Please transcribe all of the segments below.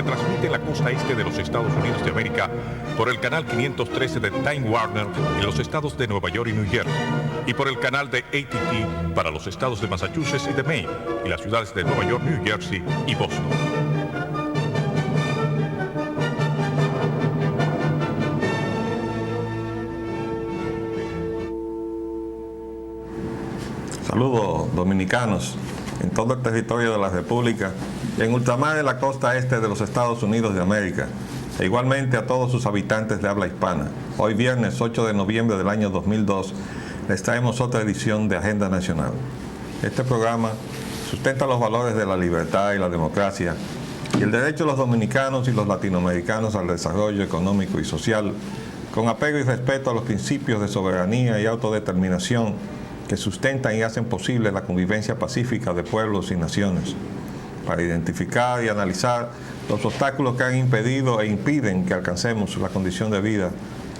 transmite en la costa este de los Estados Unidos de América por el canal 513 de Time Warner en los estados de Nueva York y New Jersey, y por el canal de AT&T para los estados de Massachusetts y de Maine, y las ciudades de Nueva York, New Jersey y Boston. Saludos dominicanos en todo el territorio de la República y en ultramar de la costa este de los Estados Unidos de América, e igualmente a todos sus habitantes de habla hispana. Hoy viernes 8 de noviembre del año 2002 les traemos otra edición de Agenda Nacional. Este programa sustenta los valores de la libertad y la democracia y el derecho de los dominicanos y los latinoamericanos al desarrollo económico y social, con apego y respeto a los principios de soberanía y autodeterminación que sustentan y hacen posible la convivencia pacífica de pueblos y naciones, para identificar y analizar los obstáculos que han impedido e impiden que alcancemos la condición de vida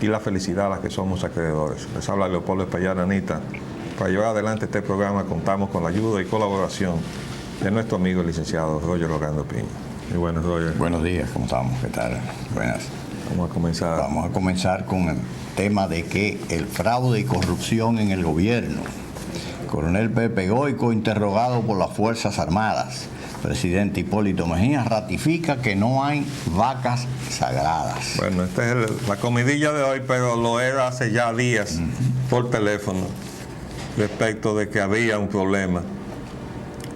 y la felicidad a la que somos acreedores. Les habla Leopoldo Espaillat Anita. Para llevar adelante este programa contamos con la ayuda y colaboración de nuestro amigo el licenciado Roger Orlando Piña. Muy buenos, Roger. Buenos días, ¿cómo estamos? ¿Qué tal? Buenas. Vamos a comenzar con el tema de que el fraude y corrupción en el gobierno. Coronel Pepe Goyco, interrogado por las Fuerzas Armadas. Presidente Hipólito Mejía ratifica que no hay vacas sagradas. Bueno, esta es la comidilla de hoy, pero lo era hace ya días por teléfono respecto de que había un problema.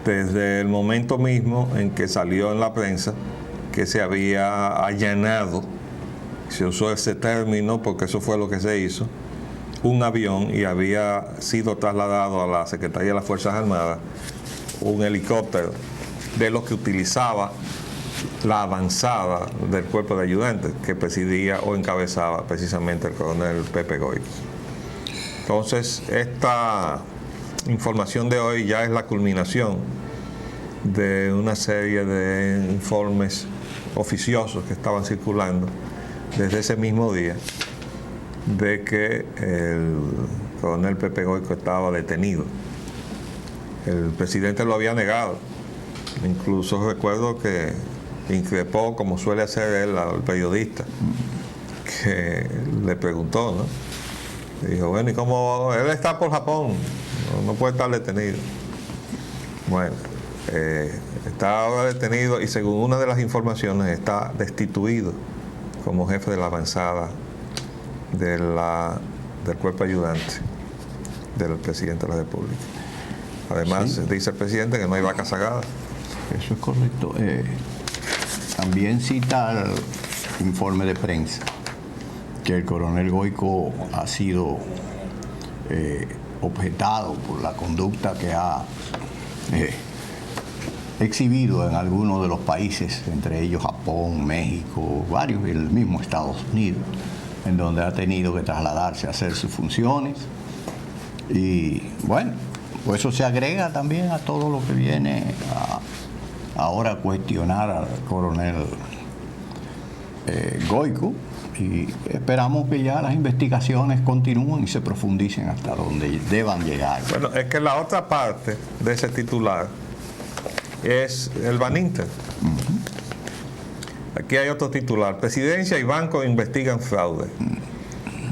Desde el momento mismo en que salió en la prensa que se había allanado, se usó ese término porque eso fue lo que se hizo, un avión, y había sido trasladado a la Secretaría de las Fuerzas Armadas un helicóptero de los que utilizaba la avanzada del cuerpo de ayudantes que presidía o encabezaba precisamente el coronel Pepe Goyco. Entonces, esta información de hoy ya es la culminación de una serie de informes oficiosos que estaban circulando desde ese mismo día, de que el coronel Pepe Goyco estaba detenido. El presidente lo había negado. Incluso recuerdo que increpó, como suele hacer él, al periodista que le preguntó, ¿no? Le dijo, bueno, ¿y cómo? Él está por Japón, no puede estar detenido. Bueno, está ahora detenido y según una de las informaciones está destituido como jefe de la avanzada del cuerpo ayudante del presidente de la República. Además, sí, dice el presidente que no hay vaca sagrada. Eso es correcto. También cita el informe de prensa que el coronel Goyco ha sido objetado por la conducta que ha exhibido en algunos de los países, entre ellos Japón, México, varios, y el mismo Estados Unidos, en donde ha tenido que trasladarse a hacer sus funciones. Y bueno, pues eso se agrega también a todo lo que viene ahora a cuestionar al coronel Goyco, y esperamos que ya las investigaciones continúen y se profundicen hasta donde deban llegar. Bueno, es que la otra parte de ese titular es el Baninter. Aquí hay otro titular: Presidencia y banco investigan fraude.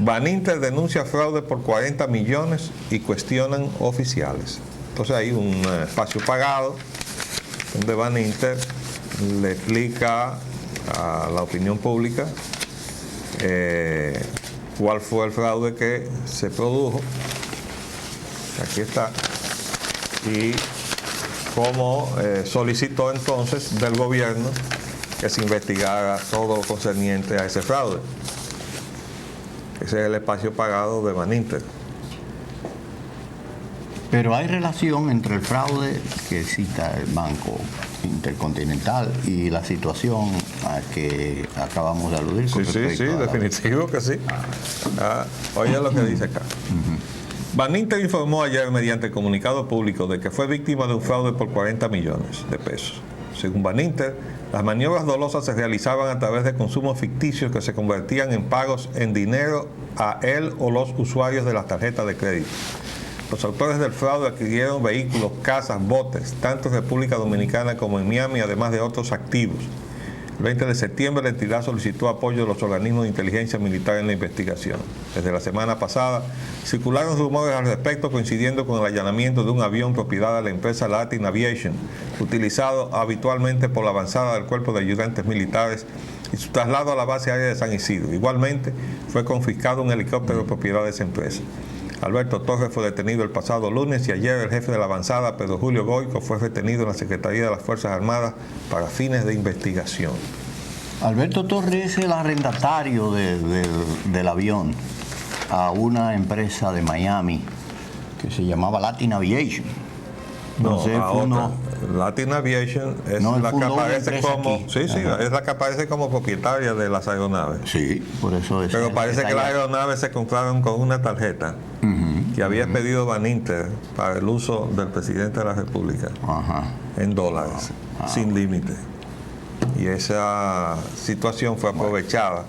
Baninter denuncia fraude por 40 millones y cuestionan oficiales. Entonces hay un espacio pagado donde Baninter le explica a la opinión pública cuál fue el fraude que se produjo. Aquí está. Y cómo solicitó entonces del gobierno que se investigara todo lo concerniente a ese fraude. Ese es el espacio pagado de Baninter. Pero hay relación entre el fraude que cita el Banco Intercontinental y la situación a que acabamos de aludir. Sí, definitivo que sí. Oye lo que dice acá. Baninter informó ayer mediante comunicado público de que fue víctima de un fraude por 40 millones de pesos. Según Baninter, las maniobras dolosas se realizaban a través de consumos ficticios que se convertían en pagos en dinero a él o los usuarios de las tarjetas de crédito. Los autores del fraude adquirieron vehículos, casas, botes, tanto en República Dominicana como en Miami, además de otros activos. El 20 de septiembre la entidad solicitó apoyo de los organismos de inteligencia militar en la investigación. Desde la semana pasada circularon rumores al respecto, coincidiendo con el allanamiento de un avión propiedad de la empresa Latin Aviation, utilizado habitualmente por la avanzada del Cuerpo de Ayudantes Militares, y su traslado a la base aérea de San Isidro. Igualmente fue confiscado un helicóptero propiedad de esa empresa. Alberto Torres fue detenido el pasado lunes y ayer el jefe de la avanzada, Pedro Julio Goico, fue retenido en la Secretaría de las Fuerzas Armadas para fines de investigación. Alberto Torres es el arrendatario del avión a una empresa de Miami que se llamaba Latin Aviation. Entonces, no, a otra. Latin Aviation es la que aparece como es la que aparece como propietaria de las aeronaves. Sí, por eso es. Pero parece que las aeronaves se compraron con una tarjeta que había pedido Baninter para el uso del presidente de la República en dólares, sin límite. Y esa situación fue aprovechada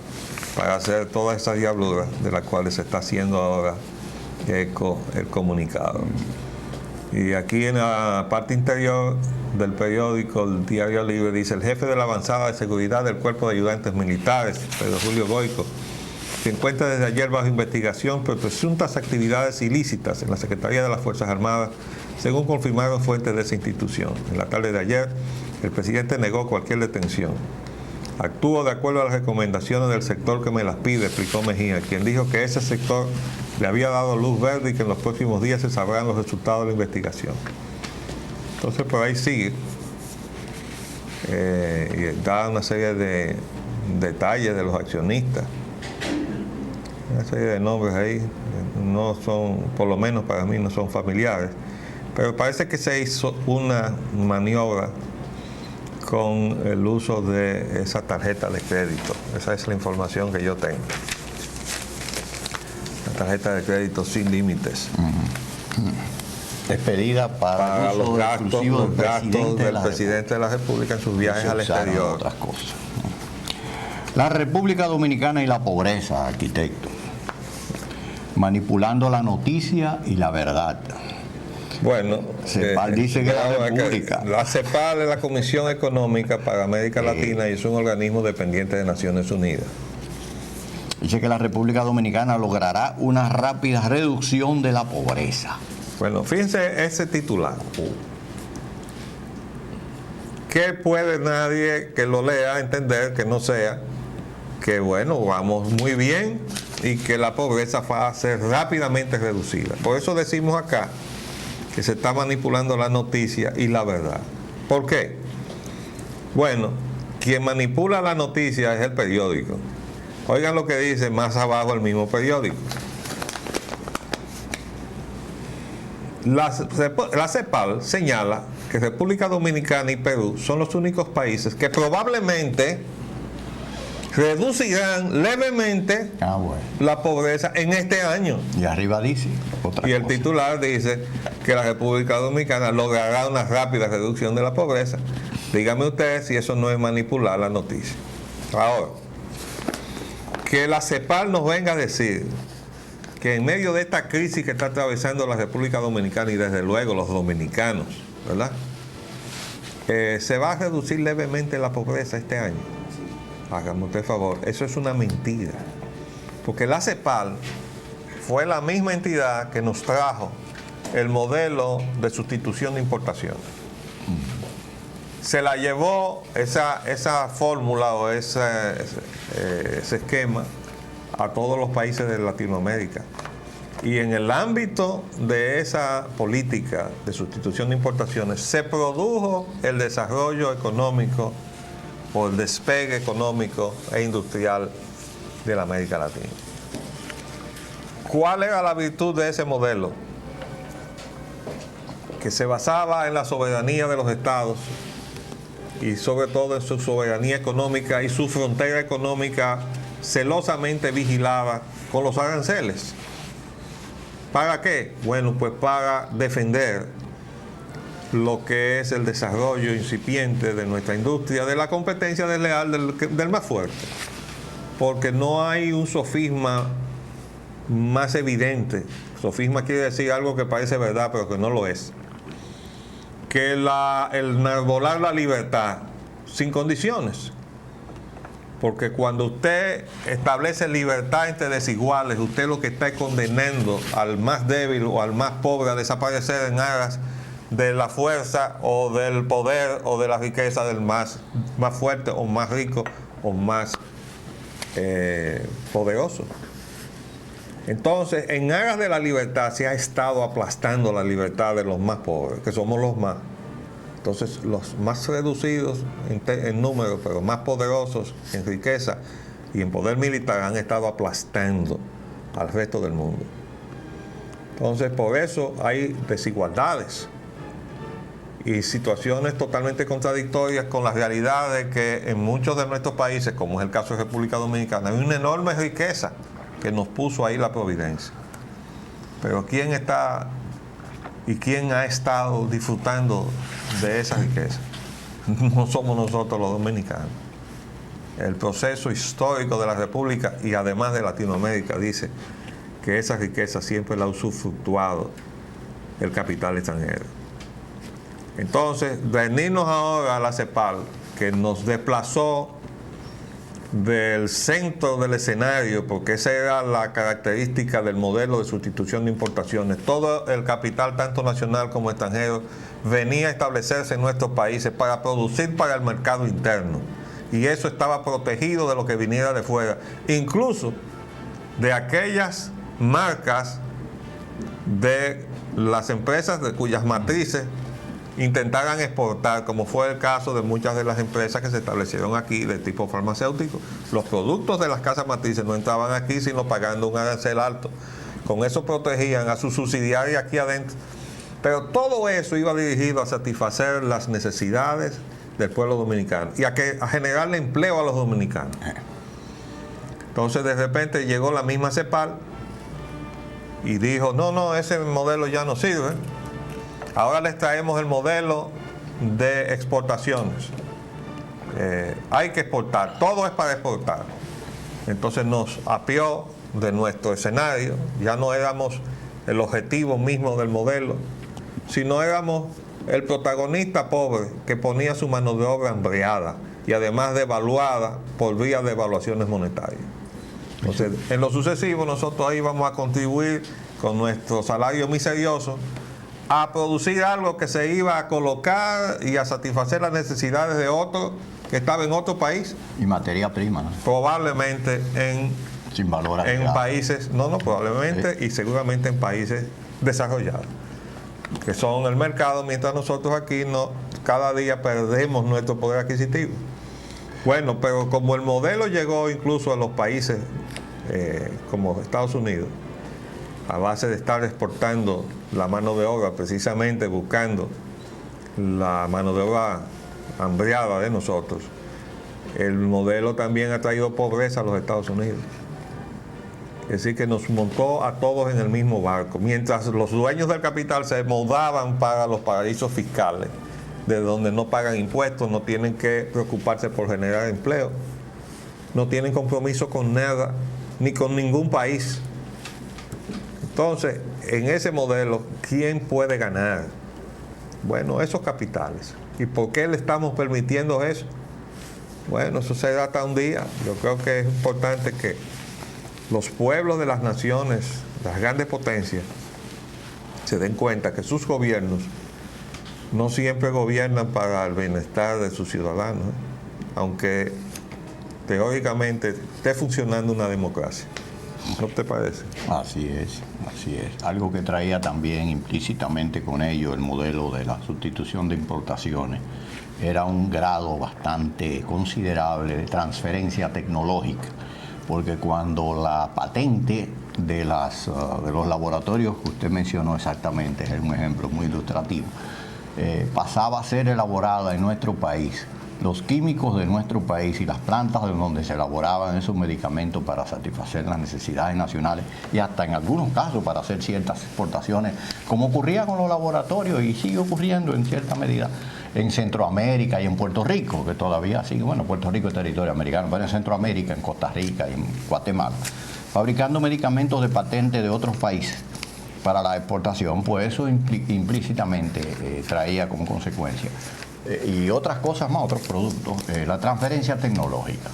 para hacer todas esas diabluras de las cuales se está haciendo ahora eco el comunicado. Y aquí en la parte interior del periódico El Diario Libre dice: el jefe de la avanzada de seguridad del Cuerpo de Ayudantes Militares, Pedro Julio Goico, se encuentra desde ayer bajo investigación por presuntas actividades ilícitas en la Secretaría de las Fuerzas Armadas, según confirmaron fuentes de esa institución. En la tarde de ayer, el presidente negó cualquier detención. Actúo de acuerdo a las recomendaciones del sector que me las pide, explicó Mejía, quien dijo que ese sector le había dado luz verde y que en los próximos días se sabrán los resultados de la investigación. Entonces por ahí sigue y da una serie de detalles de los accionistas, una serie de nombres ahí, no son, por lo menos para mí no son familiares, pero parece que se hizo una maniobra con el uso de esa tarjeta de crédito. Esa es la información que yo tengo. La tarjeta de crédito sin límites. Expedida para los gastos del la presidente de la República en sus viajes al exterior. Otras cosas. La República Dominicana y la pobreza, arquitecto. Manipulando la noticia y la verdad. Bueno, CEPAL dice que la República. La CEPAL es la Comisión Económica para América Latina y es un organismo dependiente de Naciones Unidas. Dice que la República Dominicana logrará una rápida reducción de la pobreza. Bueno, fíjense ese titular. ¿Qué puede nadie que lo lea entender que no sea que, bueno, vamos muy bien y que la pobreza va a ser rápidamente reducida? Por eso decimos acá que se está manipulando la noticia y la verdad. ¿Por qué? Bueno, quien manipula la noticia es el periódico. Oigan lo que dice más abajo el mismo periódico. La CEPAL señala que República Dominicana y Perú son los únicos países que probablemente reducirán levemente la pobreza en este año. Y arriba dice otra y el cosa. titular dice que la República Dominicana logrará una rápida reducción de la pobreza. Dígame usted si eso no es manipular la noticia. Ahora, que la CEPAL nos venga a decir que en medio de esta crisis que está atravesando la República Dominicana y desde luego los dominicanos, ¿verdad? Se va a reducir levemente la pobreza este año. Hágame usted favor, eso es una mentira. Porque la CEPAL fue la misma entidad que nos trajo el modelo de sustitución de importación. Se la llevó esa fórmula o ese esquema a todos los países de Latinoamérica. Y en el ámbito de esa política de sustitución de importaciones se produjo el desarrollo económico o el despegue económico e industrial de la América Latina. ¿Cuál era la virtud de ese modelo? Que se basaba en la soberanía de los estados y sobre todo en su soberanía económica y su frontera económica celosamente vigilada con los aranceles. ¿Para qué? Bueno, pues para defender lo que es el desarrollo incipiente de nuestra industria, de la competencia desleal del más fuerte. Porque no hay un sofisma más evidente. Sofisma quiere decir algo que parece verdad, pero que no lo es. Que el enarbolar la libertad sin condiciones. Porque cuando usted establece libertad entre desiguales, usted lo que está condenando al más débil o al más pobre a desaparecer en aras de la fuerza o del poder o de la riqueza del más fuerte o más rico o más poderoso. Entonces, en aras de la libertad se ha estado aplastando la libertad de los más pobres, que somos los más. Entonces, los más reducidos en número, pero más poderosos en riqueza y en poder militar, han estado aplastando al resto del mundo. Entonces, por eso hay desigualdades y situaciones totalmente contradictorias con la realidad de que en muchos de nuestros países, como es el caso de República Dominicana, hay una enorme riqueza que nos puso ahí la providencia. Pero ¿quién está y quién ha estado disfrutando de esa riqueza? No somos nosotros los dominicanos. El proceso histórico de la República y además de Latinoamérica dice que esa riqueza siempre la ha usufructuado el capital extranjero. Entonces, venirnos ahora a la CEPAL, que nos desplazó del centro del escenario, porque esa era la característica del modelo de sustitución de importaciones. Todo el capital, tanto nacional como extranjero, venía a establecerse en nuestros países para producir para el mercado interno. Y eso estaba protegido de lo que viniera de fuera, incluso de aquellas marcas de las empresas de cuyas matrices intentaran exportar, como fue el caso de muchas de las empresas que se establecieron aquí de tipo farmacéutico. Los productos de las casas matrices no entraban aquí sino pagando un arancel alto. Con eso protegían a su subsidiaria aquí adentro. Pero todo eso iba dirigido a satisfacer las necesidades del pueblo dominicano y a generarle empleo a los dominicanos. Entonces, de repente llegó la misma CEPAL y dijo, no, ese modelo ya no sirve. Ahora les traemos el modelo de exportaciones. Hay que exportar, todo es para exportar. Entonces nos apió de nuestro escenario, ya no éramos el objetivo mismo del modelo, sino éramos el protagonista pobre que ponía su mano de obra hambreada y además devaluada por vía de evaluaciones monetarias. Entonces, en lo sucesivo nosotros ahí vamos a contribuir con nuestro salario miserioso a producir algo que se iba a colocar y a satisfacer las necesidades de otro que estaba en otro país. Y materia prima, ¿no? Probablemente sin valor agregado. En países, probablemente sí. Y seguramente en países desarrollados, que son el mercado, mientras nosotros aquí cada día perdemos nuestro poder adquisitivo. Bueno, pero como el modelo llegó incluso a los países como Estados Unidos, a base de estar exportando la mano de obra, precisamente buscando la mano de obra hambreada de nosotros, el modelo también ha traído pobreza a los Estados Unidos. Es decir, que nos montó a todos en el mismo barco. Mientras los dueños del capital se mudaban para los paraísos fiscales, de donde no pagan impuestos, no tienen que preocuparse por generar empleo, no tienen compromiso con nada, ni con ningún país. Entonces, en ese modelo, ¿quién puede ganar? Bueno, esos capitales. ¿Y por qué le estamos permitiendo eso? Bueno, eso se da hasta un día. Yo creo que es importante que los pueblos de las naciones, las grandes potencias, se den cuenta que sus gobiernos no siempre gobiernan para el bienestar de sus ciudadanos, aunque teóricamente esté funcionando una democracia. ¿No te parece? Así es, así es. Algo que traía también implícitamente con ello el modelo de la sustitución de importaciones era un grado bastante considerable de transferencia tecnológica, porque cuando la patente de los laboratorios que usted mencionó exactamente, es un ejemplo muy ilustrativo, pasaba a ser elaborada en nuestro país, los químicos de nuestro país y las plantas de donde se elaboraban esos medicamentos para satisfacer las necesidades nacionales y hasta en algunos casos para hacer ciertas exportaciones, como ocurría con los laboratorios y sigue ocurriendo en cierta medida en Centroamérica y en Puerto Rico, que todavía sigue, bueno, Puerto Rico es territorio americano, pero en Centroamérica, en Costa Rica y en Guatemala, fabricando medicamentos de patente de otros países para la exportación, pues eso implícitamente traía como consecuencia y otras cosas más, otros productos, la transferencia tecnológica.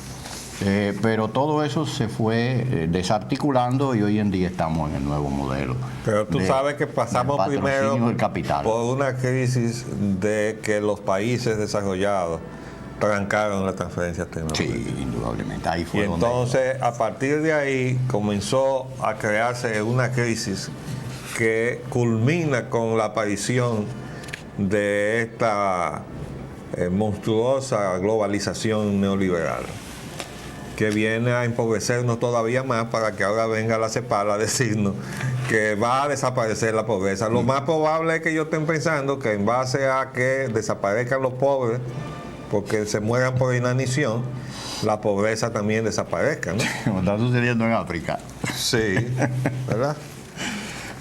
Pero todo eso se fue desarticulando y hoy en día estamos en el nuevo modelo. Pero tú sabes que pasamos primero del capital. por una crisis de que los países desarrollados trancaron las transferencias tecnológicas. Sí, indudablemente. Ahí fue Y entonces, a partir de ahí, comenzó a crearse una crisis que culmina con la aparición de esta monstruosa globalización neoliberal, que viene a empobrecernos todavía más para que ahora venga la CEPAL a decirnos que va a desaparecer la pobreza. Lo más probable es que ellos estén pensando que en base a que desaparezcan los pobres, porque se mueran por inanición, la pobreza también desaparezca, ¿no? Como está sucediendo en África. Sí, ¿verdad?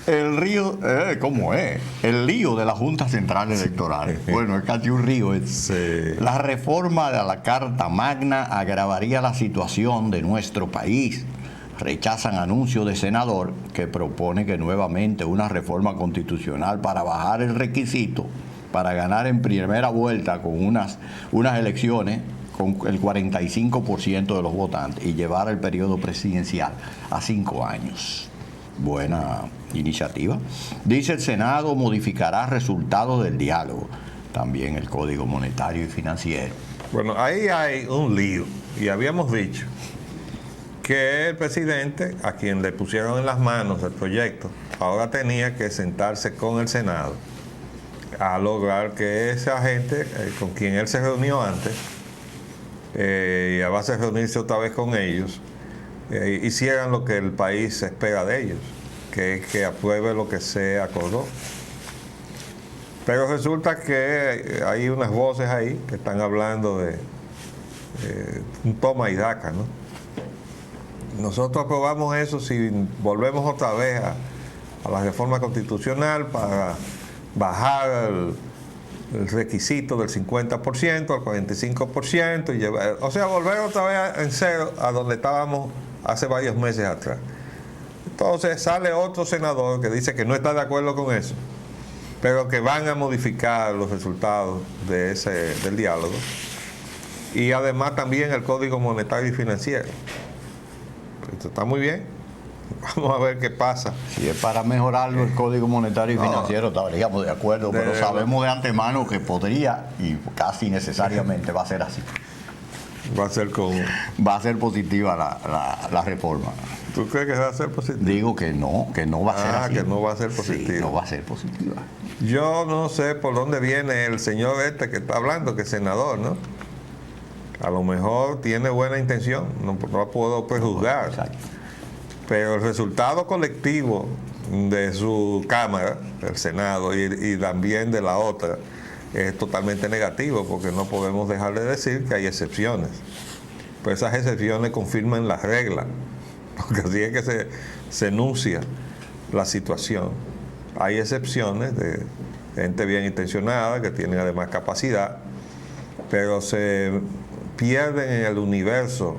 El río, ¿cómo es? El lío de la Junta Central Electoral. Bueno, es casi un río. Sí. La reforma de la Carta Magna agravaría la situación de nuestro país. Rechazan anuncio de senador que propone que nuevamente una reforma constitucional para bajar el requisito para ganar en primera vuelta con unas elecciones con el 45% de los votantes y llevar el periodo presidencial a 5 años. Buena iniciativa. Dice el Senado modificará resultados del diálogo. También el Código Monetario y Financiero. Bueno, ahí hay un lío. Y habíamos dicho que el presidente, a quien le pusieron en las manos el proyecto, ahora tenía que sentarse con el Senado a lograr que esa gente con quien él se reunió antes, y a base de reunirse otra vez con ellos, hicieran lo que el país espera de ellos, que es que apruebe lo que se acordó. Pero resulta que hay unas voces ahí que están hablando de un toma y daca, ¿no? Nosotros aprobamos eso si volvemos otra vez a la reforma constitucional para bajar el requisito del 50% al 45% y llevar, o sea, volver otra vez en cero a donde estábamos hace varios meses atrás. Entonces sale otro senador que dice que no está de acuerdo con eso, pero que van a modificar los resultados del diálogo y además también el Código Monetario y Financiero. Esto está muy bien. Vamos a ver qué pasa. Si es para mejorarlo el Código Monetario y Financiero, estaríamos de acuerdo, pero sabemos de antemano que podría y casi necesariamente va a ser así. Va a ser como... Va a ser positiva la reforma. ¿Tú crees que va a ser positiva? Digo que no va a ser así. Que no va a ser positiva. Sí, no va a ser positiva. Yo no sé por dónde viene el señor este que está hablando, que es senador, ¿no? A lo mejor tiene buena intención, no puedo prejuzgar. Exacto. Pero el resultado colectivo de su Cámara, el Senado, y también de la otra, es totalmente negativo, porque no podemos dejar de decir que hay excepciones. Pero esas excepciones confirman las reglas, porque así es que se enuncia la situación. Hay excepciones de gente bien intencionada, que tiene además capacidad, pero se pierden en el universo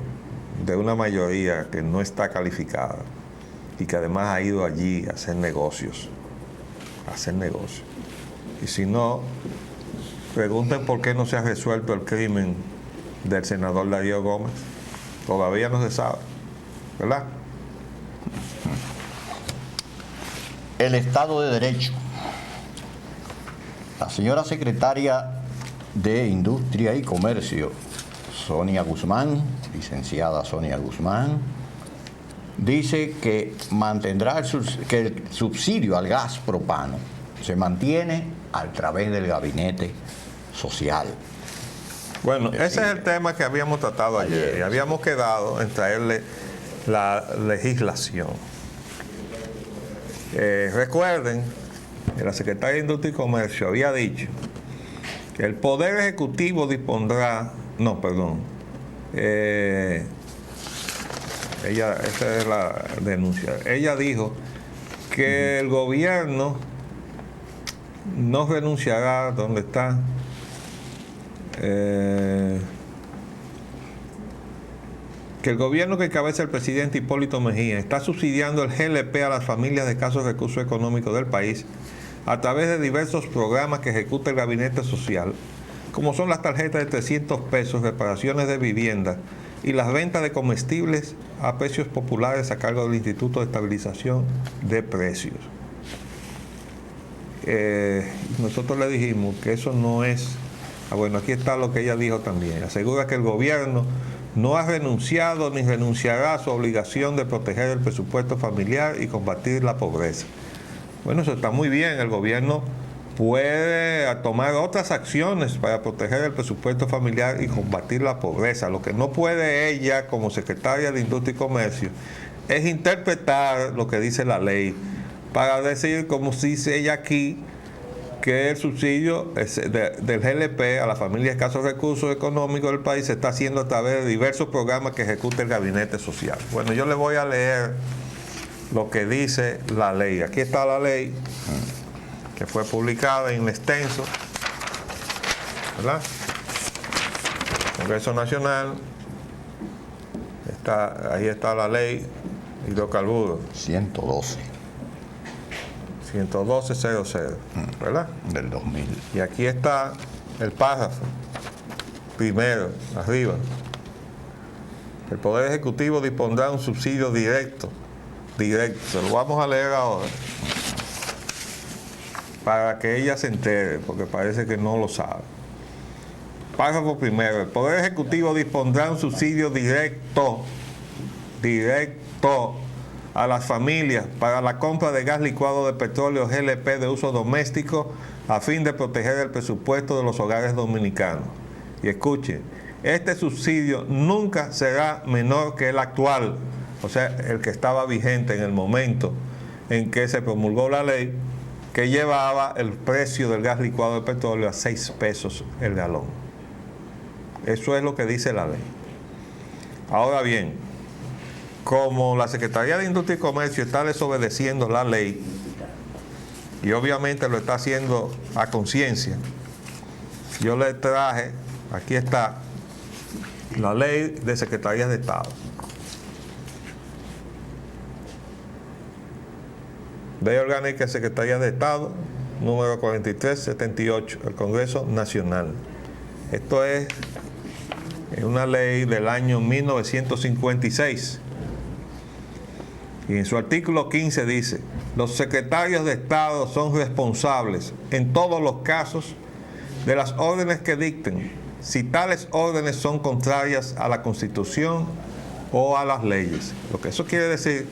de una mayoría que no está calificada y que además ha ido allí a hacer negocios. Y si no, pregunten por qué no se ha resuelto el crimen del senador Darío Gómez. Todavía no se sabe, ¿verdad? El Estado de Derecho. La señora secretaria de Industria y Comercio, Sonia Guzmán, licenciada Sonia Guzmán, dice que mantendrá que el subsidio al gas propano se mantiene a través del gabinete social. Bueno, ese es el tema que habíamos tratado ayer y habíamos quedado en traerle la legislación. Recuerden que la secretaria de Industria y Comercio había dicho que el Poder Ejecutivo dispondrá, esa es la denuncia. Ella dijo que el gobierno no renunciará, ¿dónde está? Que el gobierno que encabeza el presidente Hipólito Mejía está subsidiando el GLP a las familias de escasos recursos económicos del país a través de diversos programas que ejecuta el Gabinete Social, como son las tarjetas de 300 pesos, reparaciones de vivienda y las ventas de comestibles a precios populares a cargo del Instituto de Estabilización de Precios. Nosotros le dijimos que eso no es... bueno, aquí está lo que ella dijo también. Asegura que el gobierno no ha renunciado ni renunciará a su obligación de proteger el presupuesto familiar y combatir la pobreza. Bueno, eso está muy bien. El gobierno puede tomar otras acciones para proteger el presupuesto familiar y combatir la pobreza. Lo que no puede ella, como secretaria de Industria y Comercio, es interpretar lo que dice la ley para decir, como dice ella aquí, que el subsidio del GLP a las familias de escasos recursos económicos del país se está haciendo a través de diversos programas que ejecuta el Gabinete Social. Bueno, yo le voy a leer lo que dice la ley. Aquí está la ley que fue publicada en extenso, ¿verdad? Congreso Nacional. Ahí está la ley hidrocarburos. 112.00, ¿verdad? Del 2000. Y aquí está el párrafo primero, arriba. El Poder Ejecutivo dispondrá un subsidio directo, se lo vamos a leer ahora, para que ella se entere, porque parece que no lo sabe. Párrafo primero. El Poder Ejecutivo dispondrá un subsidio directo a las familias para la compra de gas licuado de petróleo GLP de uso doméstico a fin de proteger el presupuesto de los hogares dominicanos. Y escuchen, este subsidio nunca será menor que el actual, o sea, el que estaba vigente en el momento en que se promulgó la ley, que llevaba el precio del gas licuado de petróleo a 6 pesos el galón. Eso es lo que dice la ley. Ahora bien, como la Secretaría de Industria y Comercio está desobedeciendo la ley, y obviamente lo está haciendo a conciencia, yo le traje, aquí está, la ley de Secretarías de Estado. Ley Orgánica de Secretarías de Estado, número 4378, el Congreso Nacional. Esto es una ley del año 1956. Y en su artículo 15 dice: los secretarios de Estado son responsables en todos los casos de las órdenes que dicten, si tales órdenes son contrarias a la Constitución o a las leyes. Lo que eso quiere decir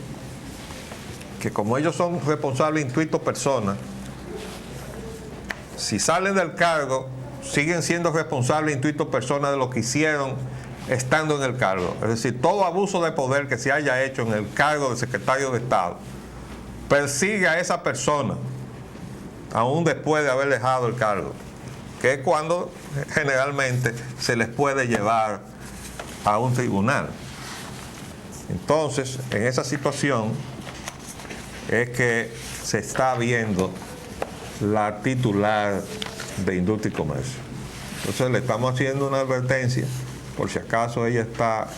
que como ellos son responsables intuito persona, si salen del cargo, siguen siendo responsables intuito persona de lo que hicieron estando en el cargo. Es decir, todo abuso de poder que se haya hecho en el cargo de secretario de Estado persigue a esa persona aún después de haber dejado el cargo, que es cuando generalmente se les puede llevar a un tribunal. Entonces, en esa situación es que se está viendo la titular de Industria y Comercio. Entonces le estamos haciendo una advertencia, por si acaso ella está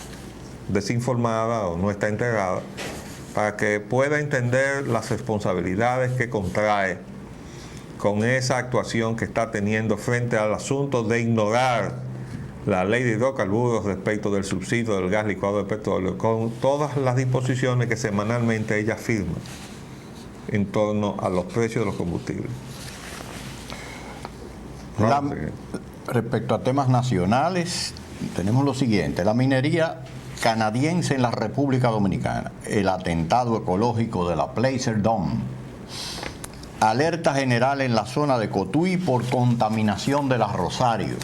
desinformada o no está integrada, para que pueda entender las responsabilidades que contrae con esa actuación que está teniendo frente al asunto de ignorar la ley de hidrocarburos respecto del subsidio del gas licuado de petróleo, con todas las disposiciones que semanalmente ella firma en torno a los precios de los combustibles. Respecto a temas nacionales, tenemos lo siguiente: la minería canadiense en la República Dominicana, el atentado ecológico de la Placer Dome, alerta general en la zona de Cotuí por contaminación de la Rosario.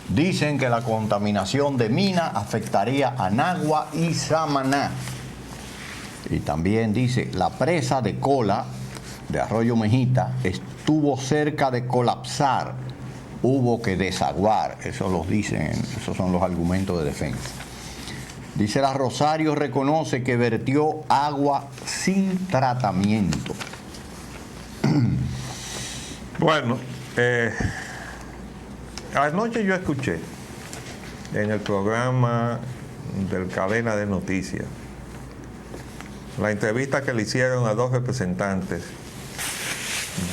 Dicen que la contaminación de mina afectaría a Nagua y Samaná. Y también dice, la presa de Cola de Arroyo Mejita estuvo cerca de colapsar, hubo que desaguar. Eso los dicen, esos son los argumentos de defensa. Dice, la Rosario reconoce que vertió agua sin tratamiento. Bueno, anoche yo escuché en el programa del Cadena de Noticias la entrevista que le hicieron a dos representantes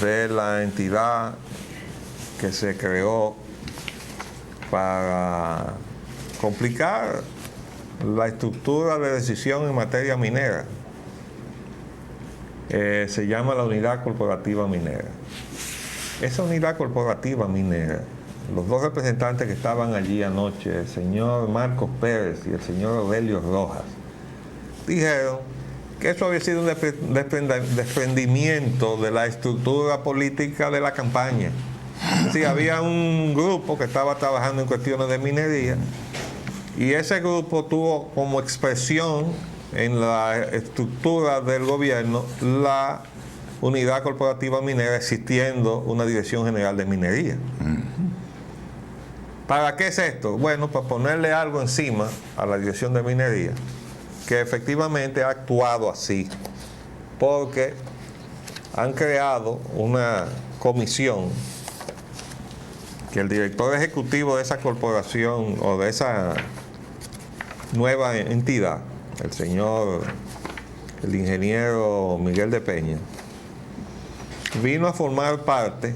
de la entidad que se creó para complicar la estructura de decisión en materia minera. Se llama la Unidad Corporativa Minera. Esa Unidad Corporativa Minera, los dos representantes que estaban allí anoche, el señor Marcos Pérez y el señor Aurelio Rojas, dijeron que eso había sido un desprendimiento de la estructura política de la campaña. Sí, había un grupo que estaba trabajando en cuestiones de minería y ese grupo tuvo como expresión en la estructura del gobierno la Unidad Corporativa Minera, existiendo una Dirección General de Minería. ¿Para qué es esto? Bueno, para ponerle algo encima a la Dirección de Minería, que efectivamente ha actuado así, porque han creado una comisión que el director ejecutivo de esa corporación o de esa nueva entidad, el ingeniero Miguel de Peña, vino a formar parte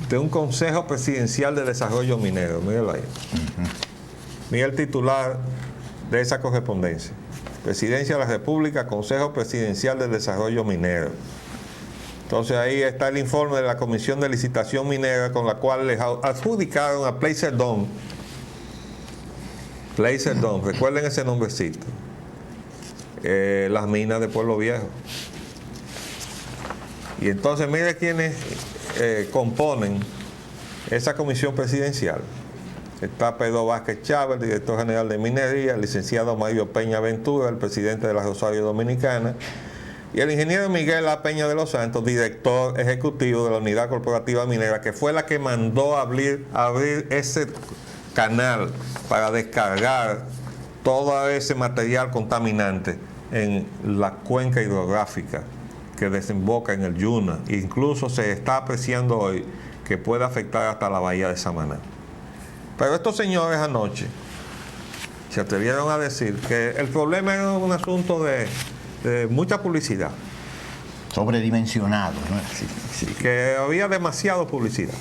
de un Consejo Presidencial de Desarrollo Minero. Mírenlo ahí. Mira el titular de esa correspondencia: Presidencia de la República, Consejo Presidencial de Desarrollo Minero. Entonces ahí está el informe de la Comisión de Licitación Minera, con la cual les adjudicaron a Placer Dome, recuerden ese nombrecito, las minas de Pueblo Viejo. Y entonces mire quiénes componen esa comisión presidencial. Está Pedro Vázquez Chávez, el director general de Minería, el licenciado Mario Peña Ventura, el presidente de la Rosario Dominicana, y el ingeniero Miguel A. Peña de los Santos, director ejecutivo de la Unidad Corporativa Minera, que fue la que mandó abrir ese canal para descargar todo ese material contaminante en la cuenca hidrográfica que desemboca en el Yuna. Incluso se está apreciando hoy que puede afectar hasta la bahía de Samaná. Pero estos señores anoche se atrevieron a decir que el problema era un asunto de mucha publicidad. Sobredimensionado, ¿no? Sí, que había demasiada publicidad.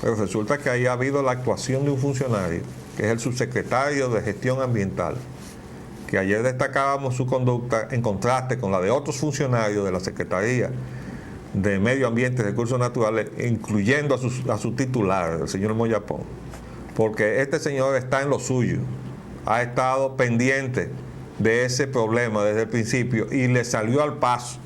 Pero resulta que ahí ha habido la actuación de un funcionario, que es el subsecretario de Gestión Ambiental, que ayer destacábamos su conducta en contraste con la de otros funcionarios de la Secretaría de Medio Ambiente y Recursos Naturales, incluyendo a su titular, el señor Moyapón, porque este señor está en lo suyo, ha estado pendiente de ese problema desde el principio y le salió al paso.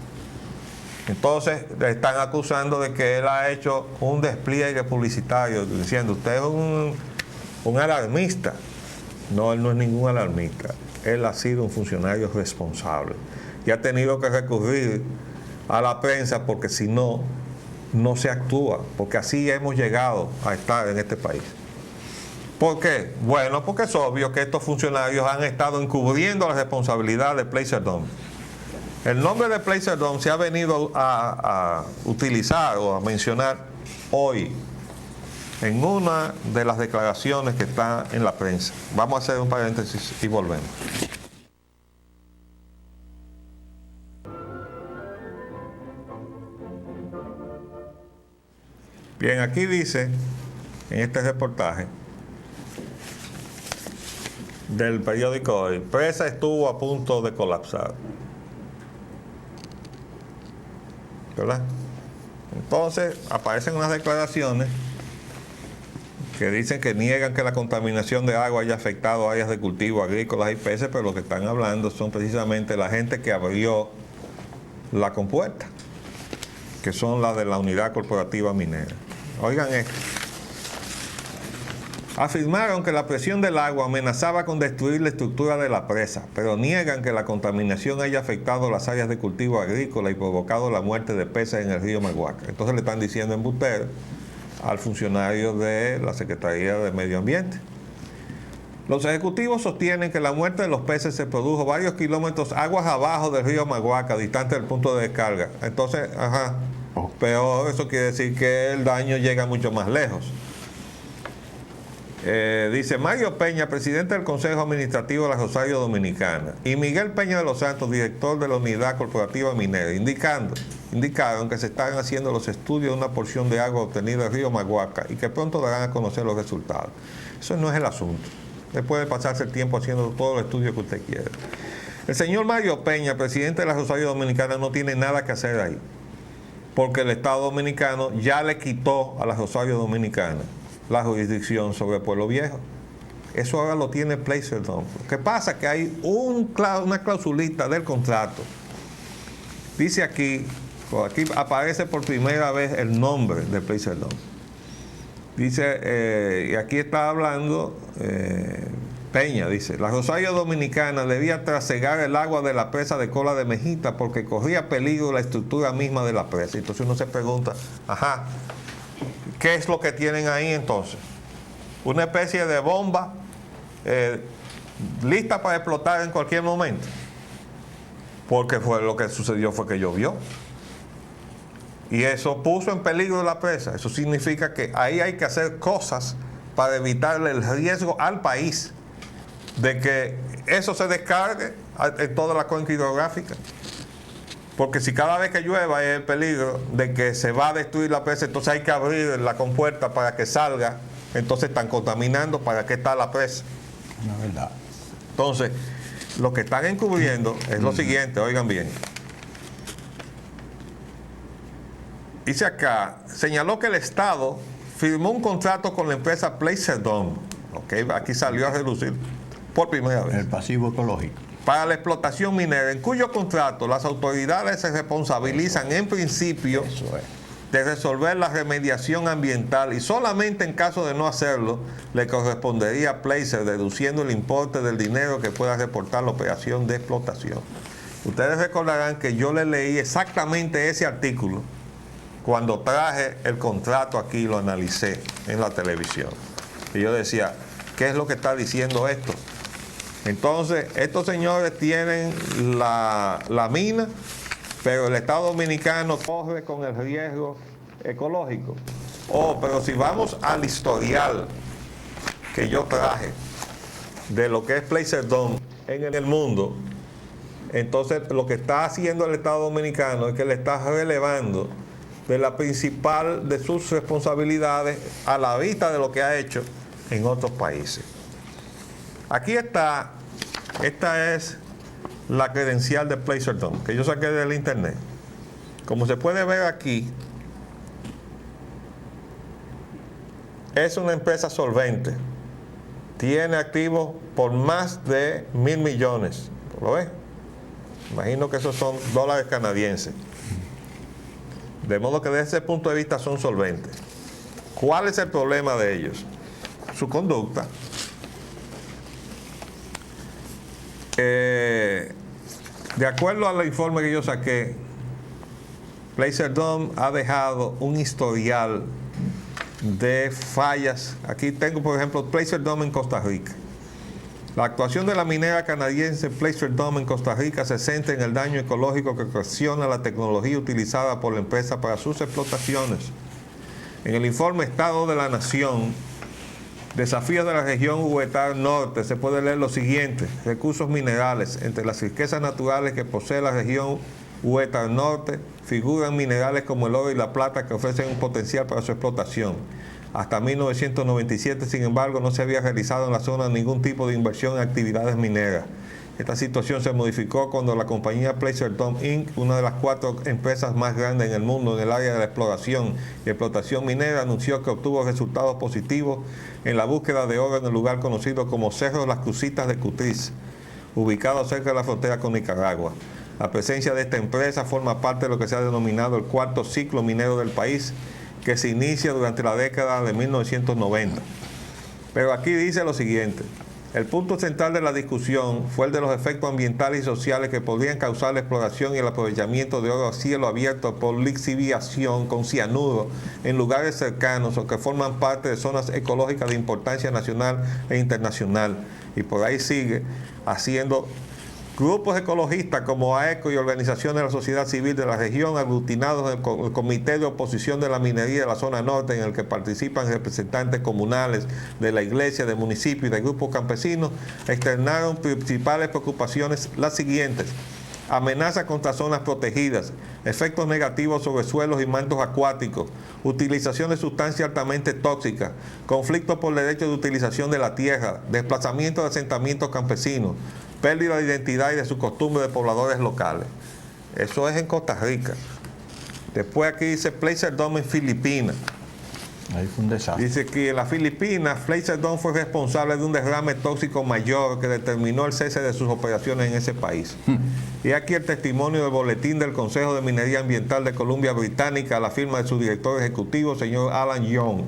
Entonces le están acusando de que él ha hecho un despliegue publicitario, diciendo: usted es un alarmista. No, él no es ningún alarmista. Él ha sido un funcionario responsable y ha tenido que recurrir a la prensa, porque si no, no se actúa, porque así hemos llegado a estar en este país. ¿Por qué? Bueno, porque es obvio que estos funcionarios han estado encubriendo la responsabilidad de Placer Dome. El nombre de Placer Dome se ha venido a utilizar o a mencionar hoy en una de las declaraciones que está en la prensa. Vamos a hacer un paréntesis y volvemos. Bien, aquí dice, en este reportaje del periódico Hoy, Presa estuvo a punto de colapsar. ¿Verdad? Entonces aparecen unas declaraciones que dicen que niegan que la contaminación de agua haya afectado áreas de cultivo agrícolas y peces, pero lo que están hablando son precisamente la gente que abrió la compuerta, que son las de la Unidad Corporativa Minera. Oigan esto. Afirmaron que la presión del agua amenazaba con destruir la estructura de la presa, pero niegan que la contaminación haya afectado las áreas de cultivo agrícola y provocado la muerte de peces en el río Maguaca. Entonces le están diciendo embustero al funcionario de la Secretaría de Medio Ambiente. Los ejecutivos sostienen que la muerte de los peces se produjo varios kilómetros aguas abajo del río Maguaca, distante del punto de descarga. Entonces, peor, eso quiere decir que el daño llega mucho más lejos. Dice Mario Peña, presidente del Consejo Administrativo de la Rosario Dominicana, y Miguel Peña de los Santos, director de la Unidad Corporativa Minera, indicaron que se están haciendo los estudios de una porción de agua obtenida del río Maguaca y que pronto darán a conocer los resultados. Eso no es el asunto. Usted puede pasarse el tiempo haciendo todo el estudio que usted quiera. El señor Mario Peña, presidente de la Rosario Dominicana, no tiene nada que hacer ahí, porque el Estado Dominicano ya le quitó a la Rosario Dominicana la jurisdicción sobre Pueblo Viejo. Eso ahora lo tiene Placer Dome. Lo que pasa es que hay una clausulita del contrato. Dice aquí aparece por primera vez el nombre de Placer Dome. Dice, y aquí está hablando Peña, dice, la Rosario Dominicana debía trasegar el agua de la presa de Cola de Mejita porque corría peligro la estructura misma de la presa. Entonces uno se pregunta, ajá, ¿qué es lo que tienen ahí entonces? Una especie de bomba lista para explotar en cualquier momento. Porque lo que sucedió fue que llovió. Y eso puso en peligro la presa. Eso significa que ahí hay que hacer cosas para evitarle el riesgo al país de que eso se descargue en toda la cuenca hidrográfica. Porque si cada vez que llueva hay el peligro de que se va a destruir la presa, entonces hay que abrir la compuerta para que salga. Entonces están contaminando. ¿Para qué está la presa? La verdad. Entonces, lo que están encubriendo es lo siguiente, oigan bien. Dice acá, señaló que el Estado firmó un contrato con la empresa Placer Dome. Okay, aquí salió a relucir por primera vez. El pasivo ecológico. Para la explotación minera, en cuyo contrato las autoridades se responsabilizan en principio de resolver la remediación ambiental y solamente en caso de no hacerlo le correspondería a Placer deduciendo el importe del dinero que pueda reportar la operación de explotación. Ustedes recordarán que yo les leí exactamente ese artículo cuando traje el contrato aquí y lo analicé en la televisión. Y yo decía, ¿qué es lo que está diciendo esto? Entonces, estos señores tienen la mina, pero el Estado Dominicano corre con el riesgo ecológico. Pero si vamos al historial que yo traje de lo que es Placer Dome en el mundo, entonces lo que está haciendo el Estado Dominicano es que le está relevando de la principal de sus responsabilidades a la vista de lo que ha hecho en otros países. Aquí está, esta es la credencial de Placer Dome, que yo saqué del internet. Como se puede ver aquí, es una empresa solvente. Tiene activos por más de 1.000 millones. ¿Lo ves? Imagino que esos son dólares canadienses. De modo que desde ese punto de vista son solventes. ¿Cuál es el problema de ellos? Su conducta. De acuerdo al informe que yo saqué, Placer Dome ha dejado un historial de fallas. Aquí tengo, por ejemplo, Placer Dome en Costa Rica. La actuación de la minera canadiense Placer Dome en Costa Rica se centra en el daño ecológico que ocasiona la tecnología utilizada por la empresa para sus explotaciones. En el informe Estado de la Nación, Desafíos de la región Huetar Norte, se puede leer lo siguiente: recursos minerales. Entre las riquezas naturales que posee la región Huetar Norte figuran minerales como el oro y la plata que ofrecen un potencial para su explotación. Hasta 1997, sin embargo, no se había realizado en la zona ningún tipo de inversión en actividades mineras. Esta situación se modificó cuando la compañía Placer Dome Inc., una de las 4 empresas más grandes en el mundo en el área de la exploración y explotación minera, anunció que obtuvo resultados positivos en la búsqueda de oro en el lugar conocido como Cerro Las Crucitas de Cutriz, ubicado cerca de la frontera con Nicaragua. La presencia de esta empresa forma parte de lo que se ha denominado el cuarto ciclo minero del país, que se inicia durante la década de 1990. Pero aquí dice lo siguiente: el punto central de la discusión fue el de los efectos ambientales y sociales que podrían causar la exploración y el aprovechamiento de oro a cielo abierto por lixiviación con cianuro en lugares cercanos o que forman parte de zonas ecológicas de importancia nacional e internacional. Y por ahí sigue haciendo. Grupos ecologistas como AECO y organizaciones de la sociedad civil de la región, aglutinados en el Comité de Oposición de la Minería de la Zona Norte, en el que participan representantes comunales de la iglesia, del municipio y de grupos campesinos, externaron principales preocupaciones las siguientes: amenazas contra zonas protegidas, efectos negativos sobre suelos y mantos acuáticos, utilización de sustancias altamente tóxicas, conflictos por derecho de utilización de la tierra, desplazamiento de asentamientos campesinos, pérdida de identidad y de sus costumbres de pobladores locales. Eso es en Costa Rica. Después aquí dice Placer Dome en Filipinas. Ahí fue un desastre. Dice que en las Filipinas, Placer Dome fue responsable de un derrame tóxico mayor que determinó el cese de sus operaciones en ese país. Y aquí el testimonio del boletín del Consejo de Minería Ambiental de Columbia Británica a la firma de su director ejecutivo, señor Alan Young.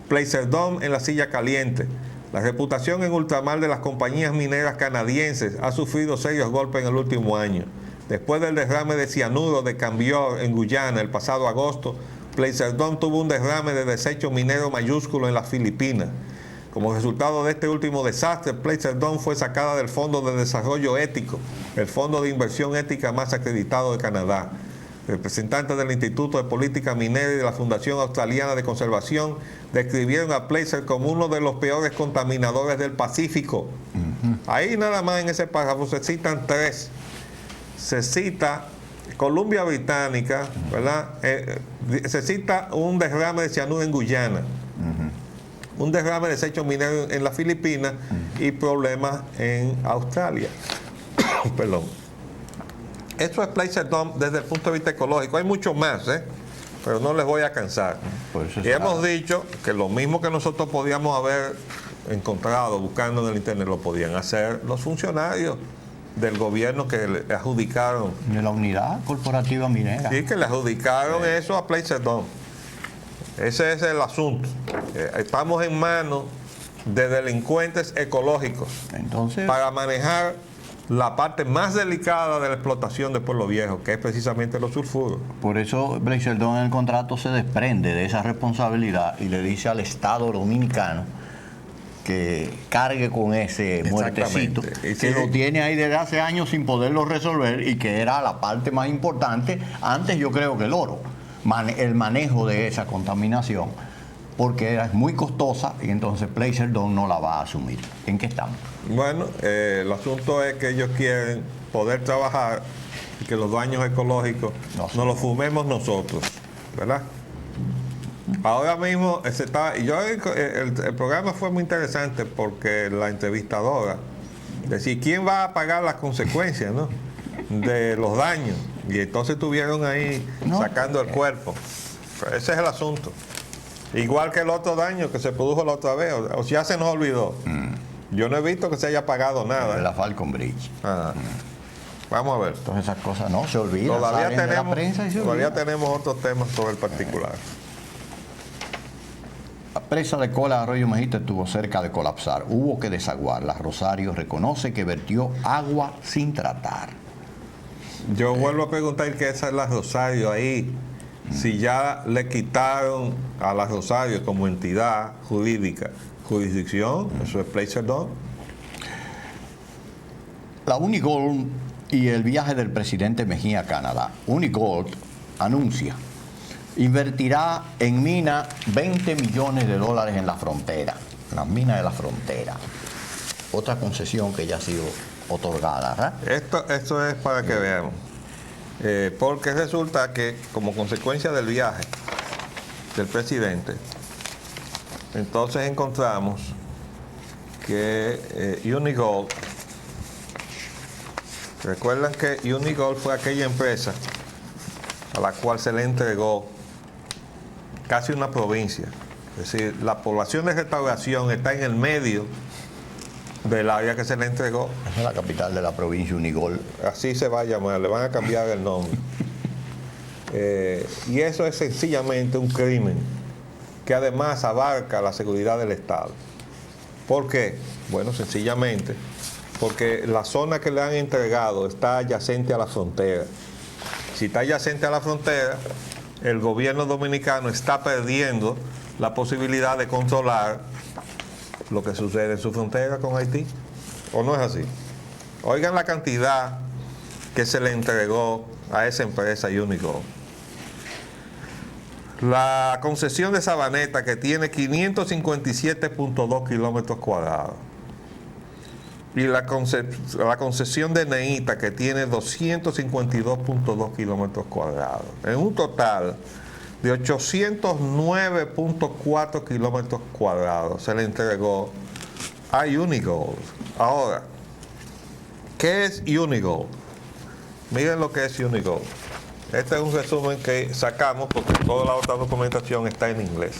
Placer Dome en la silla caliente. La reputación en ultramar de las compañías mineras canadienses ha sufrido serios golpes en el último año. Después del derrame de cianuro de Cambior en Guyana el pasado agosto, Placer Dome tuvo un derrame de desecho minero mayúsculo en las Filipinas. Como resultado de este último desastre, Placer Dome fue sacada del Fondo de Desarrollo Ético, el fondo de inversión ética más acreditado de Canadá. Representantes del Instituto de Política Minera y de la Fundación Australiana de Conservación describieron a Placer como uno de los peores contaminadores del Pacífico. Ahí nada más en ese párrafo se citan tres. Se cita Columbia Británica, ¿verdad? Se cita un derrame de cianuro en Guyana, un derrame de desechos mineros en las Filipinas y problemas en Australia. Perdón. Eso es Placer Dome desde el punto de vista ecológico. Hay mucho más, pero no les voy a cansar. Y hemos dicho que lo mismo que nosotros podíamos haber encontrado buscando en el internet, lo podían hacer los funcionarios del gobierno que le adjudicaron. De la Unidad Corporativa Minera. Sí, que le adjudicaron eso a Placer Dome. Ese es el asunto. Estamos en manos de delincuentes ecológicos. Entonces, para manejar la parte más delicada de la explotación de Pueblo Viejo, que es precisamente los sulfuros. Por eso Placer Dome en el contrato se desprende de esa responsabilidad y le dice al Estado dominicano que cargue con ese muertecito, que lo tiene ahí desde hace años sin poderlo resolver y que era la parte más importante, antes yo creo que el oro, el manejo de esa contaminación, porque es muy costosa y entonces Placer Dome no la va a asumir. ¿En qué estamos? Bueno, el asunto es que ellos quieren poder trabajar y que los daños ecológicos no los fumemos nosotros, ¿verdad? Ahora mismo el programa fue muy interesante porque la entrevistadora decía, ¿quién va a pagar las consecuencias, ¿no?, de los daños? Y entonces estuvieron ahí sacando el cuerpo. Ese es el asunto. Igual que el otro daño que se produjo la otra vez, o ya se nos olvidó. Yo no he visto que se haya pagado nada. De la Falcon Bridge. Vamos a ver. Entonces esas cosas no se olvidan. Todavía tenemos otros temas sobre el particular. La presa de Cola Arroyo Mejita estuvo cerca de colapsar. Hubo que desaguarla. Rosario reconoce que vertió agua sin tratar. Yo vuelvo a preguntar qué es la Rosario ahí. Si ya le quitaron a la Rosario como entidad jurídica jurisdicción, eso es Placer Dome. La Unigold y el viaje del presidente Mejía a Canadá. Unigold anuncia invertirá en minas $20 millones en la frontera, en las minas de la frontera. Otra concesión que ya ha sido otorgada, ¿verdad? Esto es para que veamos. Porque resulta que como consecuencia del viaje del presidente, entonces encontramos que Unigold, recuerdan que Unigold fue aquella empresa a la cual se le entregó casi una provincia. Es decir, la población de Restauración está en el medio del área que se le entregó. Esa es la capital de la provincia, Unigold. Así se va a llamar, le van a cambiar el nombre. Y eso es sencillamente un crimen que además abarca la seguridad del Estado. ¿Por qué? Bueno, sencillamente porque la zona que le han entregado está adyacente a la frontera. Si está adyacente a la frontera, el gobierno dominicano está perdiendo la posibilidad de controlar lo que sucede en su frontera con Haití. ¿O no es así? Oigan la cantidad que se le entregó a esa empresa Unigold. La concesión de Sabaneta, que tiene 557.2 kilómetros cuadrados. y la concesión de Neita, que tiene 252.2 kilómetros cuadrados, en un total de 809.4 kilómetros cuadrados, se le entregó a Unigold. Ahora, ¿qué es Unigold? Miren lo que es Unigold. Este es un resumen que sacamos porque toda la otra documentación está en inglés.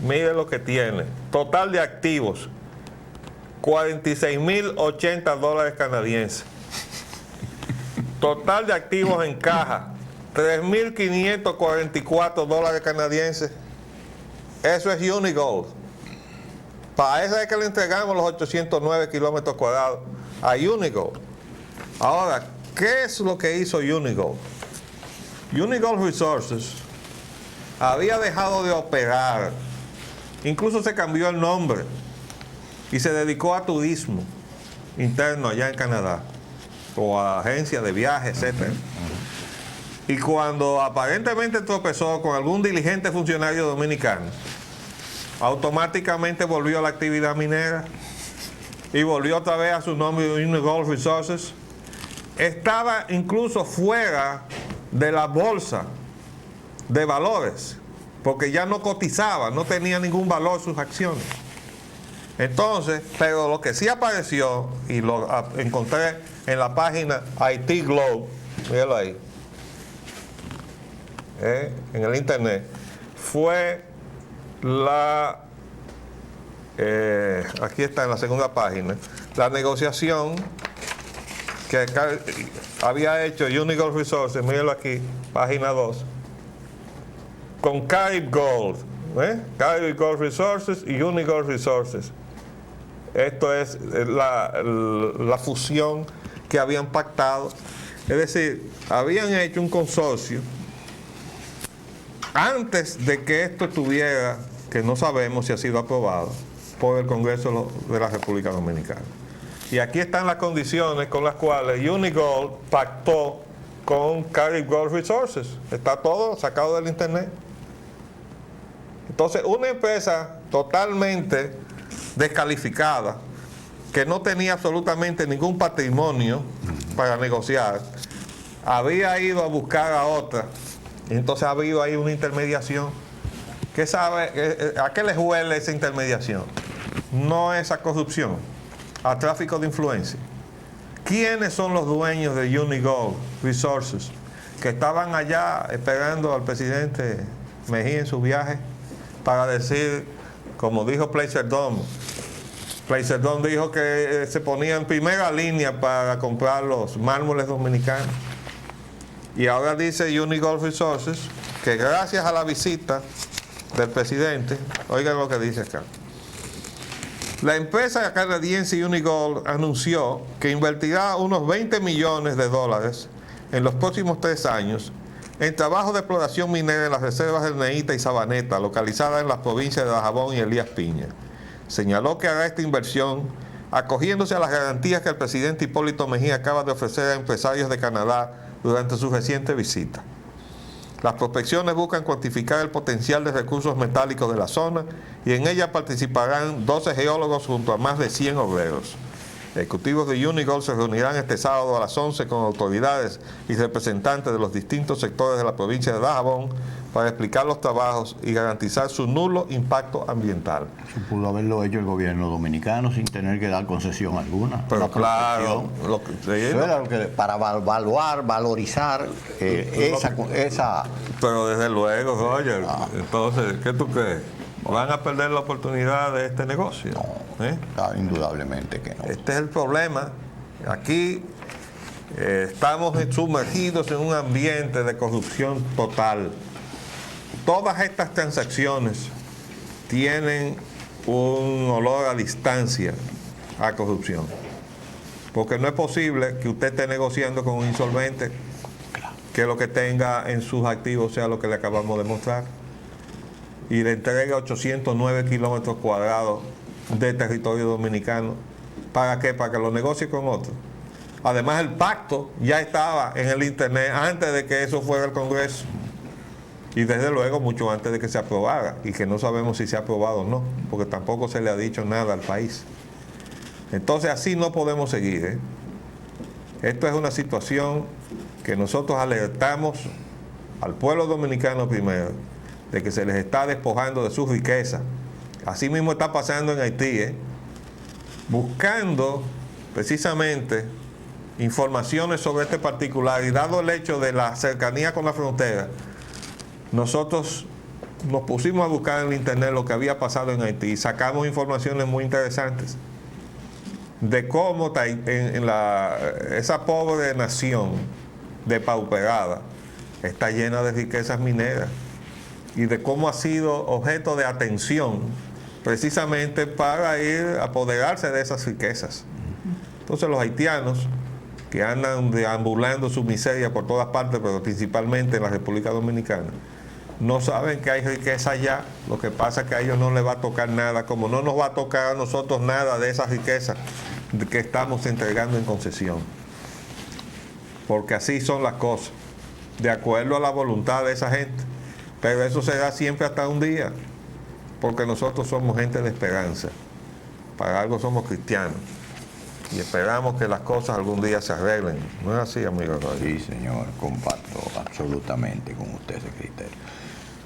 Miren lo que tiene. Total de activos, $46.080 canadienses. Total de activos en caja, $3.544 canadienses. Eso es Unigold. Para eso es que le entregamos los 809 kilómetros cuadrados a Unigold. Ahora, ¿qué es lo que hizo Unigold? Unigold Resources había dejado de operar, incluso se cambió el nombre y se dedicó a turismo interno allá en Canadá, o a agencias de viajes, etc. Y cuando aparentemente tropezó con algún diligente funcionario dominicano, automáticamente volvió a la actividad minera y volvió otra vez a su nombre, Unigold Resources. Estaba incluso fuera de la bolsa de valores, porque ya no cotizaba, no tenía ningún valor sus acciones. Entonces, pero lo que sí apareció, y lo encontré en la página IT Globe, míralo ahí, en el internet, fue aquí está en la segunda página, la negociación que había hecho Unigold Resources, mírenlo aquí, página 2, con Carib Gold, Carib Gold Resources y Unigold Resources. Esto es la fusión que habían pactado. Es decir, habían hecho un consorcio antes de que esto estuviera, que no sabemos si ha sido aprobado por el Congreso de la República Dominicana. Y aquí están las condiciones con las cuales Unigold pactó con Carib Gold Resources. Está todo sacado del internet. Entonces, una empresa totalmente descalificada, que no tenía absolutamente ningún patrimonio para negociar, había ido a buscar a otra, y entonces ha habido ahí una intermediación. ¿Qué sabe? ¿A qué les huele esa intermediación? No es a corrupción, a tráfico de influencia. ¿Quiénes son los dueños de Unigold Resources que estaban allá esperando al presidente Mejía en su viaje para decir, como dijo Placer-Dom dijo que se ponía en primera línea para comprar los mármoles dominicanos? Y ahora dice Unigold Resources que gracias a la visita del presidente, oigan lo que dice acá. La empresa canadiense Unigold anunció que invertirá unos $20 millones en los próximos 3 años en trabajos de exploración minera en las reservas de Neita y Sabaneta, localizadas en las provincias de Dajabón y Elías Piña. Señaló que hará esta inversión acogiéndose a las garantías que el presidente Hipólito Mejía acaba de ofrecer a empresarios de Canadá durante su reciente visita. Las prospecciones buscan cuantificar el potencial de recursos metálicos de la zona y en ella participarán 12 geólogos junto a más de 100 obreros. Ejecutivos de Unigold se reunirán este sábado a las 11 con autoridades y representantes de los distintos sectores de la provincia de Dajabón para explicar los trabajos y garantizar su nulo impacto ambiental. Eso pudo haberlo hecho el gobierno dominicano sin tener que dar concesión alguna. Pero claro, para valorizar esa... Pero desde luego, Roger, entonces, ¿qué tú crees? ¿Van a perder la oportunidad de este negocio? No, indudablemente que no. Este es el problema. Aquí estamos sumergidos en un ambiente de corrupción total. Todas estas transacciones tienen un olor a distancia a corrupción. Porque no es posible que usted esté negociando con un insolvente que lo que tenga en sus activos sea lo que le acabamos de mostrar. Y le entrega 809 kilómetros cuadrados de territorio dominicano. ¿Para qué? Para que lo negocie con otro. Además, el pacto ya estaba en el internet antes de que eso fuera al Congreso. Y desde luego mucho antes de que se aprobara. Y que no sabemos si se ha aprobado o no, porque tampoco se le ha dicho nada al país. Entonces así no podemos seguir, ¿eh? Esto es una situación que nosotros alertamos al pueblo dominicano primero, de que se les está despojando de sus riquezas. Así mismo está pasando en Haití, ¿eh? Buscando precisamente informaciones sobre este particular y dado el hecho de la cercanía con la frontera, nosotros nos pusimos a buscar en internet lo que había pasado en Haití y sacamos informaciones muy interesantes de cómo esa pobre nación depauperada está llena de riquezas mineras y de cómo ha sido objeto de atención precisamente para ir a apoderarse de esas riquezas. Entonces los haitianos que andan deambulando su miseria por todas partes, pero principalmente en la República Dominicana, no saben que hay riqueza allá. Lo que pasa es que a ellos no les va a tocar nada, como no nos va a tocar a nosotros nada de esa riqueza que estamos entregando en concesión. Porque así son las cosas, de acuerdo a la voluntad de esa gente. Pero eso se da siempre hasta un día, porque nosotros somos gente de esperanza. Para algo somos cristianos. Y esperamos que las cosas algún día se arreglen. ¿No es así, amigo Roy? Sí, señor, comparto absolutamente con usted ese criterio.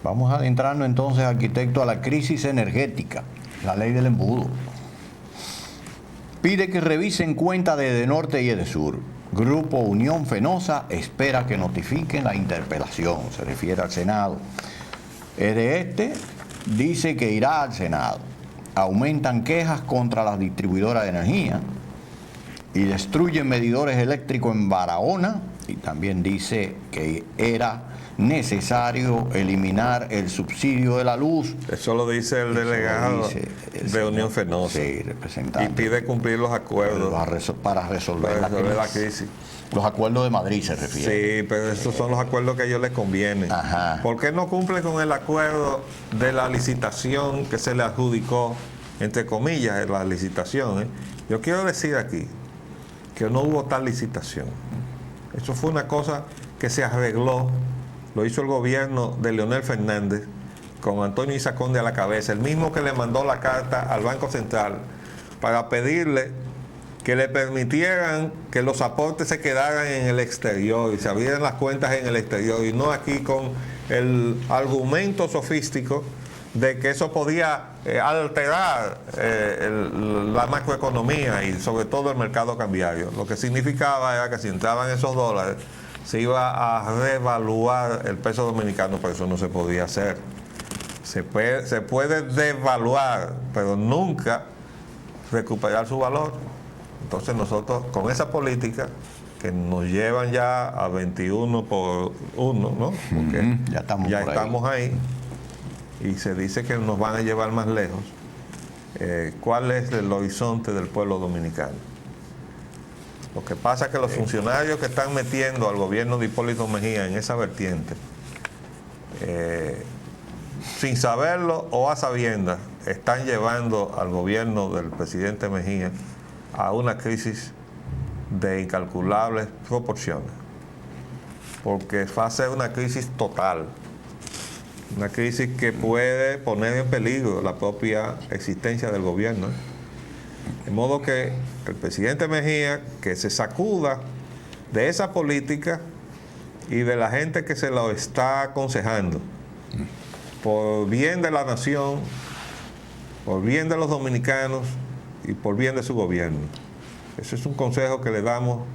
Vamos a adentrarnos entonces, arquitecto, a la crisis energética, la ley del embudo. Pide que revisen cuenta de Edenorte y Edesur. Grupo Unión Fenosa espera que notifiquen la interpelación, se refiere al Senado. Este dice que irá al Senado. Aumentan quejas contra las distribuidoras de energía y destruyen medidores eléctricos en Barahona, y también dice que era necesario eliminar el subsidio de la luz. Eso lo dice el delegado de Unión Fenosa. Sí, representante. Y pide cumplir los acuerdos para resolver la crisis. Los acuerdos de Madrid se refiere. Sí, pero estos son los acuerdos que a ellos les convienen. Ajá. ¿Por qué no cumple con el acuerdo de la licitación que se le adjudicó, entre comillas, la licitación? Yo quiero decir aquí que no hubo tal licitación. Eso fue una cosa que se arregló, lo hizo el gobierno de Leonel Fernández con Antonio Isaconde a la cabeza, el mismo que le mandó la carta al Banco Central para pedirle que le permitieran que los aportes se quedaran en el exterior y se abrieran las cuentas en el exterior y no aquí con el argumento sofístico de que eso podía alterar la macroeconomía y sobre todo el mercado cambiario. Lo que significaba era que si entraban esos dólares se iba a revaluar el peso dominicano, pero eso no se podía hacer. Se puede devaluar, pero nunca recuperar su valor. Entonces nosotros con esa política que nos llevan ya a 21 por 1, ¿no? Porque ya estamos ahí. Y se dice que nos van a llevar más lejos. ¿Cuál es el horizonte del pueblo dominicano? Lo que pasa es que los funcionarios que están metiendo al gobierno de Hipólito Mejía en esa vertiente, sin saberlo o a sabiendas, están llevando al gobierno del presidente Mejía a una crisis de incalculables proporciones. Porque va a ser una crisis total. Una crisis que puede poner en peligro la propia existencia del gobierno. De modo que el presidente Mejía, que se sacuda de esa política y de la gente que se lo está aconsejando, por bien de la nación, por bien de los dominicanos y por bien de su gobierno. Ese es un consejo que le damos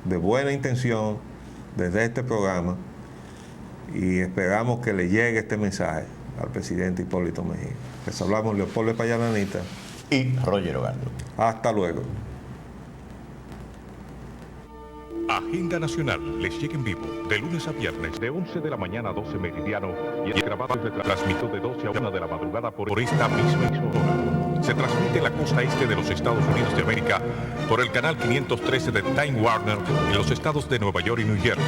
de buena intención desde este programa. Y esperamos que le llegue este mensaje al presidente Hipólito Mejía. Les hablamos Leopoldo Payananita y Roger Ogando. Hasta luego. Agenda Nacional les llega en vivo de lunes a viernes de 11 de la mañana a 12 meridiano y es grabado y retransmitido de 12 a 1 de la madrugada por esta misma emisora. Se transmite en la costa este de los Estados Unidos de América por el canal 513 de Time Warner en los estados de Nueva York y New Jersey.